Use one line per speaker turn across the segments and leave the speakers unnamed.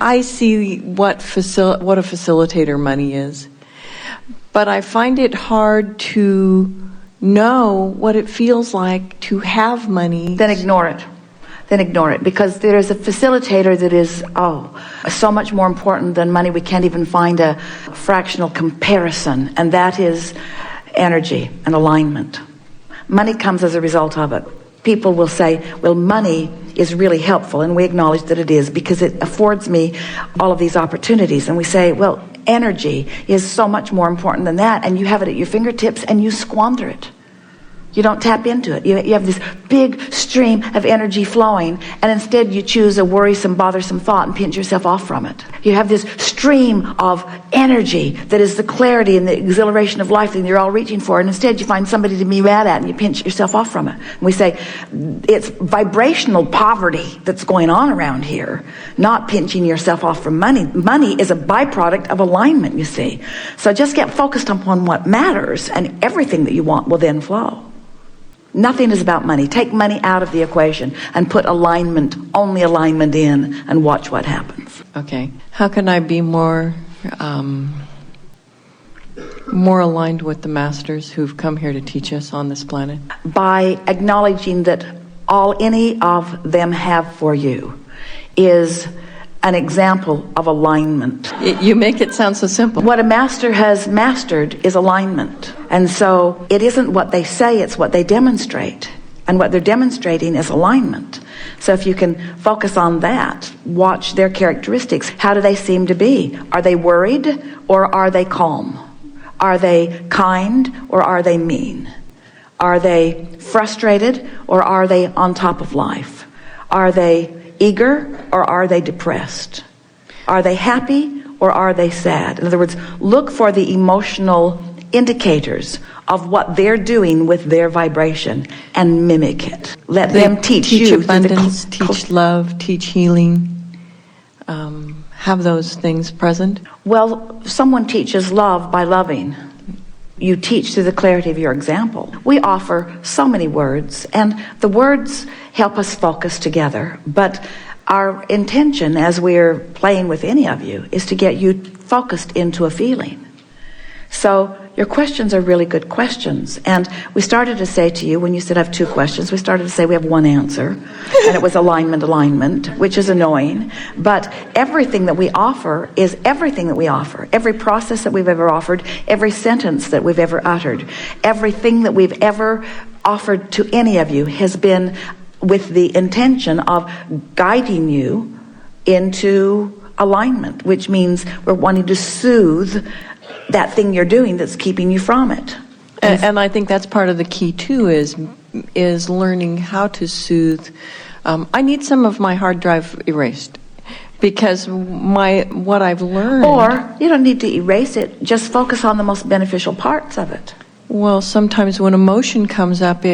I see what a facilitator money is, but I find it hard to know what it feels like to have money.
Then ignore it. Because there is a facilitator that is, so much more important than money. We can't even find a fractional comparison, and that is energy and alignment. Money comes as a result of it. People will say, well, money is really helpful, and we acknowledge that it is because it affords me all of these opportunities. And we say, well, energy is so much more important than that, and you have it at your fingertips and you squander it. You don't tap into it. You have this big stream of energy flowing, and instead you choose a worrisome, bothersome thought and pinch yourself off from it. You have this stream of energy that is the clarity and the exhilaration of life that you're all reaching for, and instead you find somebody to be mad at and you pinch yourself off from it. And we say, it's vibrational poverty that's going on around here, not pinching yourself off from money. Money is a byproduct of alignment, you see. So just get focused upon what matters, and everything that you want will then flow. Nothing is about money. Take money out of the equation and put only alignment in, and watch what happens.
Okay. How can I be more aligned with the masters who've come here to teach us on this planet?
By acknowledging that all any of them have for you is an example of alignment.
You make it sound so simple.
What a master has mastered is alignment. And so it isn't what they say, it's what they demonstrate. And what they're demonstrating is alignment. So if you can focus on that, watch their characteristics. How do they seem to be? Are they worried or are they calm? Are they kind or are they mean? Are they frustrated or are they on top of life? Are they eager or are they depressed? Are they happy or are they sad? In other words, look for the emotional indicators of what they're doing with their vibration and mimic it. Let them teach you.
Abundance, teach love, teach healing. Have those things present.
Well, someone teaches love by loving. You teach through the clarity of your example. We offer so many words, and the words help us focus together. But our intention as we're playing with any of you is to get you focused into a feeling. So your questions are really good questions. And we started to say to you, when you said I have two questions, we started to say we have one answer. And it was alignment, which is annoying. But everything that we offer is everything that we offer. Every process that we've ever offered, every sentence that we've ever uttered, everything that we've ever offered to any of you has been with the intention of guiding you into alignment, which means we're wanting to soothe that thing you're doing that's keeping you from it.
And I think that's part of the key too, is learning how to soothe. I need some of my hard drive erased because what I've learned.
Or you don't need to erase it, just focus on the most beneficial parts of it.
Well, sometimes when emotion comes up,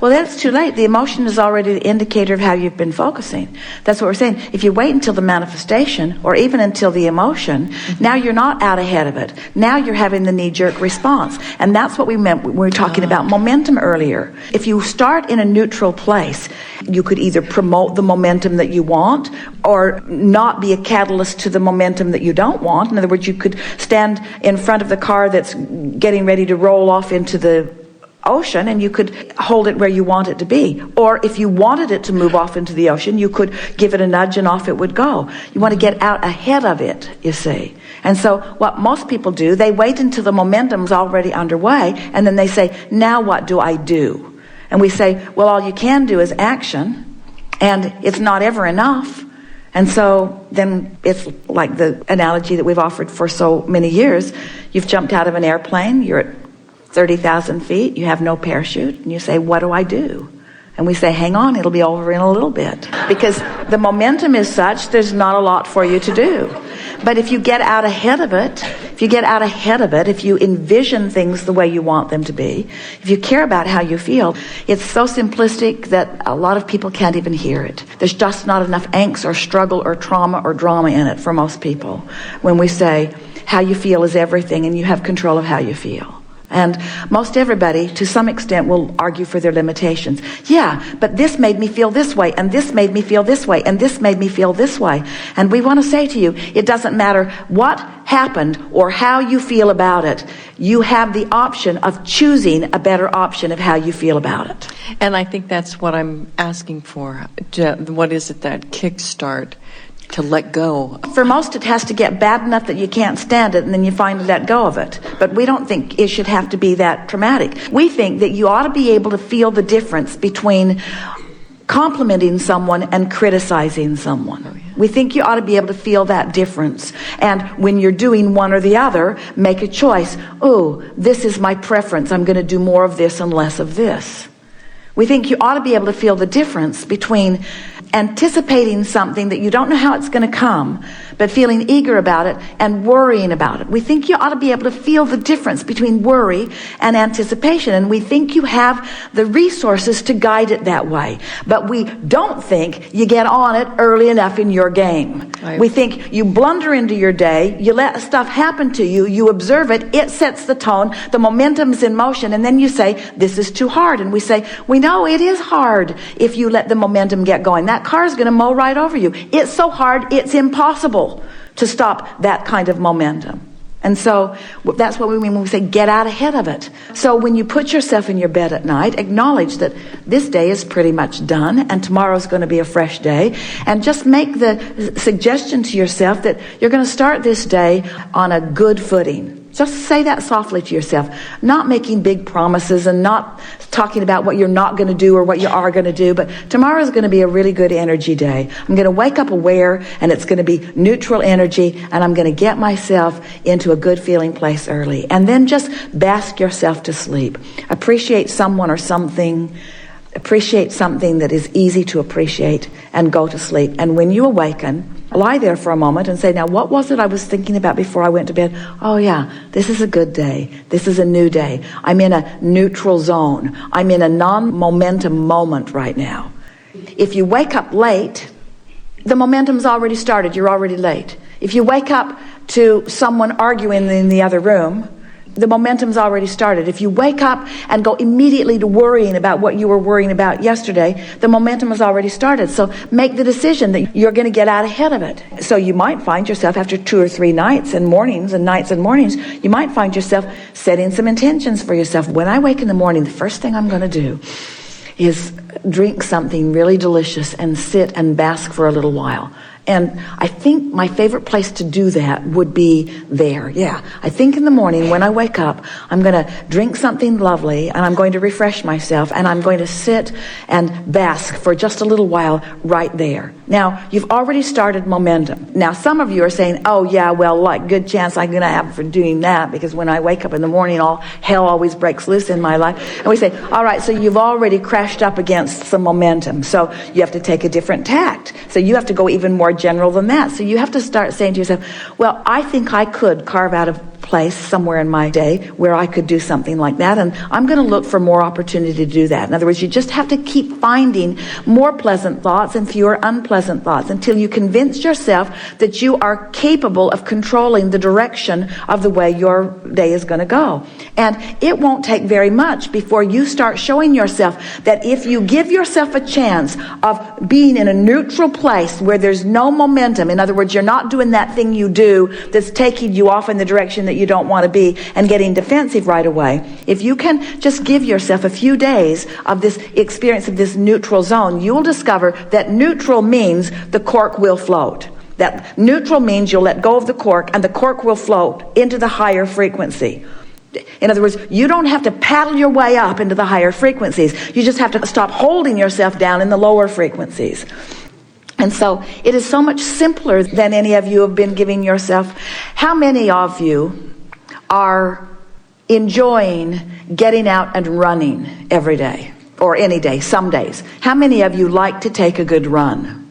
well, that's too late. The emotion is already the indicator of how you've been focusing. That's what we're saying. If you wait until the manifestation, or even until the emotion, now you're not out ahead of it. Now you're having the knee-jerk response. And that's what we meant when we were talking about momentum earlier. If you start in a neutral place, you could either promote the momentum that you want, or not be a catalyst to the momentum that you don't want. In other words, you could stand in front of the car that's getting ready to roll off into the ocean, and you could hold it where you want it to be. Or if you wanted it to move off into the ocean, you could give it a nudge and off it would go. You want to get out ahead of it, you see. And so what most people do, they wait until the momentum's already underway, and then they say, now what do I do? And we say, well, all you can do is action, and it's not ever enough. And so then it's like the analogy that we've offered for so many years. You've jumped out of an airplane, you're at 30,000 feet, you have no parachute, and you say, what do I do? And we say, hang on, it'll be over in a little bit. Because the momentum is such, there's not a lot for you to do. But if you get out ahead of it, if you envision things the way you want them to be, if you care about how you feel, it's so simplistic that a lot of people can't even hear it. There's just not enough angst or struggle or trauma or drama in it for most people when we say how you feel is everything and you have control of how you feel. And most everybody, to some extent, will argue for their limitations. Yeah, but this made me feel this way, and this made me feel this way, and this made me feel this way. And we want to say to you, it doesn't matter what happened or how you feel about it. You have the option of choosing a better option of how you feel about it.
And I think that's what I'm asking for. What is it, that kickstart to let go?
For most, it has to get bad enough that you can't stand it, and then you finally let go of it. But we don't think it should have to be that traumatic. We think that you ought to be able to feel the difference between complimenting someone and criticizing someone. Oh, yeah. We think you ought to be able to feel that difference. And when you're doing one or the other, make a choice. Oh, this is my preference. I'm going to do more of this and less of this. We think you ought to be able to feel the difference between anticipating something that you don't know how it's going to come, but feeling eager about it and worrying about it. We think you ought to be able to feel the difference between worry and anticipation, and we think you have the resources to guide it that way. But we don't think you get on it early enough in your game. Right. We think you blunder into your day, you let stuff happen to you, you observe it, it sets the tone, the momentum's in motion, and then you say, this is too hard. And we say, we know it is hard if you let the momentum get going. That car's going to mow right over you. It's so hard, it's impossible to stop that kind of momentum. And so that's what we mean when we say get out ahead of it. So when you put yourself in your bed at night, acknowledge that this day is pretty much done and tomorrow's going to be a fresh day. And just make the suggestion to yourself that you're going to start this day on a good footing. Just say that softly to yourself, not making big promises and not talking about what you're not going to do or what you are going to do, but tomorrow is going to be a really good energy day. I'm going to wake up aware, and it's going to be neutral energy, and I'm going to get myself into a good feeling place early. And then just bask yourself to sleep. Appreciate someone or something. Appreciate something that is easy to appreciate, and go to sleep. And when you awaken, lie there for a moment and say, now what was it I was thinking about before I went to bed? Oh yeah, this is a good day. This is a new day. I'm in a neutral zone. I'm in a non-momentum moment right now. If you wake up late, the momentum's already started. You're already late. If you wake up to someone arguing in the other room, the momentum's already started. If you wake up and go immediately to worrying about what you were worrying about yesterday, the momentum has already started. So make the decision that you're going to get out ahead of it. So you might find yourself after 2 or 3 nights and mornings, you might find yourself setting some intentions for yourself. When I wake in the morning, the first thing I'm going to do is drink something really delicious and sit and bask for a little while. And I think my favorite place to do that would be there. Yeah. I think in the morning when I wake up, I'm going to drink something lovely and I'm going to refresh myself and I'm going to sit and bask for just a little while right there. Now, you've already started momentum. Now, some of you are saying, oh yeah, well, like good chance I'm going to have for doing that because when I wake up in the morning, all hell always breaks loose in my life. And we say, all right, so you've already crashed up against some momentum. So you have to take a different tact. So you have to go even more general than that. So you have to start saying to yourself, well, I think I could carve out a place somewhere in my day where I could do something like that, and I'm going to look for more opportunity to do that. In other words, you just have to keep finding more pleasant thoughts and fewer unpleasant thoughts until you convince yourself that you are capable of controlling the direction of the way your day is going to go. And it won't take very much before you start showing yourself that if you give yourself a chance of being in a neutral place where there's no momentum, in other words, you're not doing that thing you do that's taking you off in the direction that you don't want to be and getting defensive right away. If you can just give yourself a few days of this experience of this neutral zone, you will discover that neutral means the cork will float. That neutral means you'll let go of the cork and the cork will float into the higher frequency. In other words, you don't have to paddle your way up into the higher frequencies. You just have to stop holding yourself down in the lower frequencies. And so it is so much simpler than any of you have been giving yourself. How many of you are enjoying getting out and running every day or any day, some days? How many of you like to take a good run?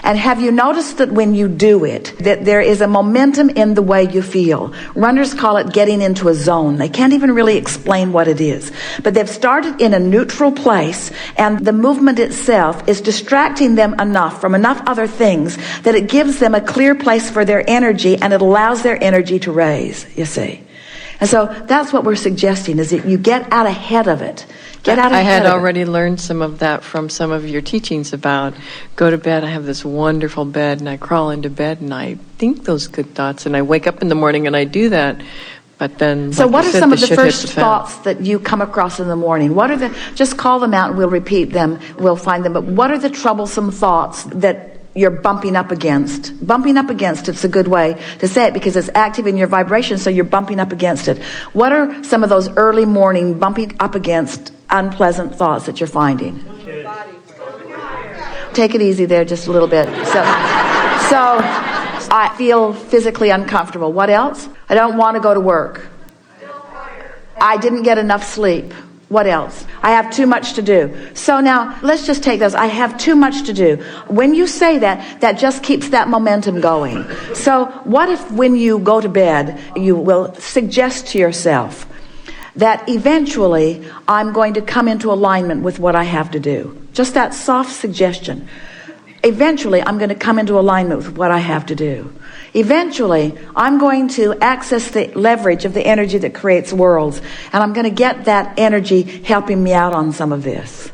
And have you noticed that when you do it, that there is a momentum in the way you feel? Runners call it getting into a zone. They can't even really explain what it is. But they've started in a neutral place, and the movement itself is distracting them enough from enough other things that it gives them a clear place for their energy, and it allows their energy to raise, you see. And so that's what we're suggesting, is that you get out ahead of it. Get out
I
ahead
had
of it.
already learned some of that from some of your teachings about go to bed. I have this wonderful bed, and I crawl into bed, and I think those good thoughts, and I wake up in the morning, and I do that. But then,
So
like
what
you
are
said,
some of the
shit hits
first
the fan.
thoughts that you come across in the morning? What are the, just call them out and we'll repeat them, we'll find them, but what are the troublesome thoughts that you're bumping up against? Bumping up against, it's a good way to say it because it's active in your vibration, so you're bumping up against it. What are some of those early morning bumping up against unpleasant thoughts that you're finding? Take it easy there just a little bit. So I feel physically uncomfortable. What else? I don't want to go to work. I didn't get enough sleep. What else? I have too much to do. So now, let's just take those. I have too much to do. When you say that, that just keeps that momentum going. So what if when you go to bed, you will suggest to yourself that eventually I'm going to come into alignment with what I have to do? Just that soft suggestion. Eventually, I'm going to come into alignment with what I have to do. Eventually, I'm going to access the leverage of the energy that creates worlds, and I'm going to get that energy helping me out on some of this.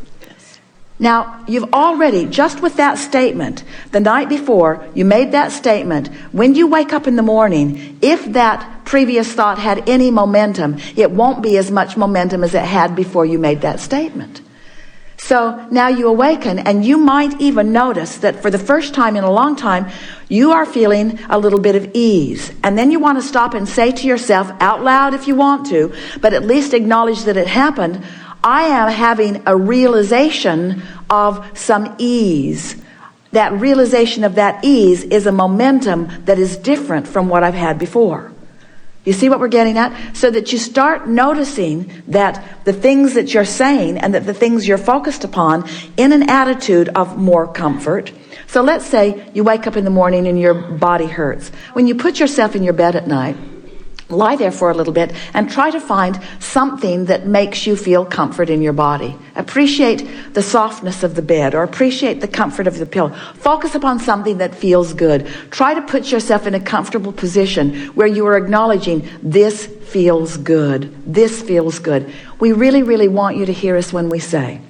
Now, you've already, just with that statement, the night before you made that statement, when you wake up in the morning, if that previous thought had any momentum, it won't be as much momentum as it had before you made that statement. So now you awaken, and you might even notice that for the first time in a long time, you are feeling a little bit of ease. And then you want to stop and say to yourself, out loud if you want to, but at least acknowledge that it happened, I am having a realization of some ease. That realization of that ease is a momentum that is different from what I've had before. You see what we're getting at? So that you start noticing that the things that you're saying and that the things you're focused upon in an attitude of more comfort. So let's say you wake up in the morning and your body hurts. When you put yourself in your bed at night, lie there for a little bit and try to find something that makes you feel comfort in your body. Appreciate the softness of the bed, or appreciate the comfort of the pillow. Focus upon something that feels good. Try to put yourself in a comfortable position where you are acknowledging, this feels good. This feels good. We really, really want you to hear us when we say,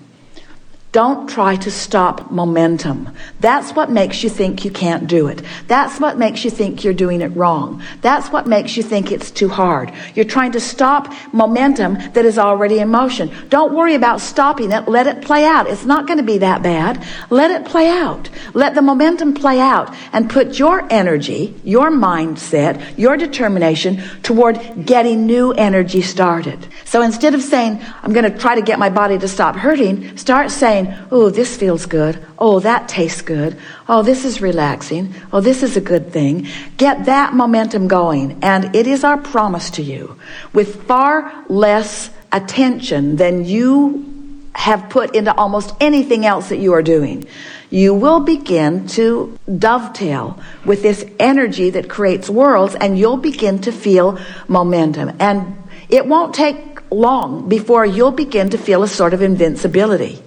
don't try to stop momentum. That's what makes you think you can't do it. That's what makes you think you're doing it wrong. That's what makes you think it's too hard. You're trying to stop momentum that is already in motion. Don't worry about stopping it. Let it play out. It's not going to be that bad. Let it play out. Let the momentum play out, and put your energy, your mindset, your determination toward getting new energy started. So instead of saying, I'm going to try to get my body to stop hurting, start saying, oh, this feels good. Oh, that tastes good. Oh, this is relaxing. Oh, this is a good thing. Get that momentum going. And it is our promise to you, with far less attention than you have put into almost anything else that you are doing, you will begin to dovetail with this energy that creates worlds, and you'll begin to feel momentum. And it won't take long before you'll begin to feel a sort of invincibility.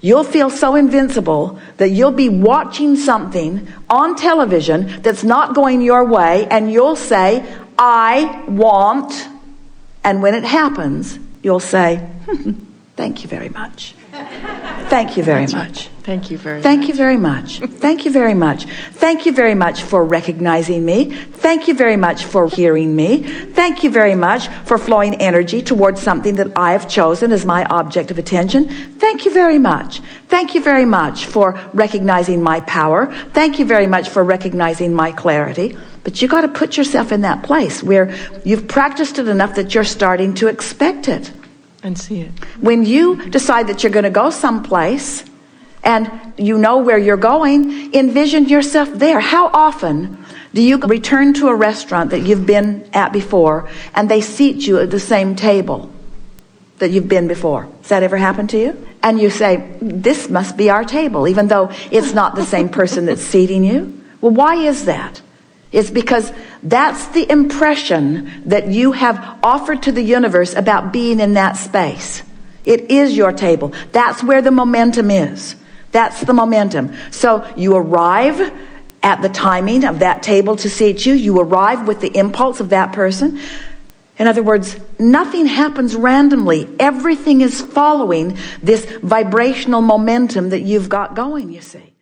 You'll feel so invincible that you'll be watching something on television that's not going your way, and you'll say, I want, and when it happens, you'll say, thank you very much. Thank you very much.
Thank you very much.
Thank you very much. Thank you very much. Thank you very much for recognizing me. Thank you very much for hearing me. Thank you very much for flowing energy towards something that I have chosen as my object of attention. Thank you very much. Thank you very much for recognizing my power. Thank you very much for recognizing my clarity. But you got to put yourself in that place where you've practiced it enough that you're starting to expect it.
And see it.
When you decide that you're going to go someplace and you know where you're going, envision yourself there. How often do you return to a restaurant that you've been at before and they seat you at the same table that you've been before? Has that ever happened to you? And you say, this must be our table, even though it's not the same person that's seating you? Well, why is that? It's because that's the impression that you have offered to the universe about being in that space. It is your table. That's where the momentum is. That's the momentum. So you arrive at the timing of that table to seat you. You arrive with the impulse of that person. In other words, nothing happens randomly. Everything is following this vibrational momentum that you've got going, you see.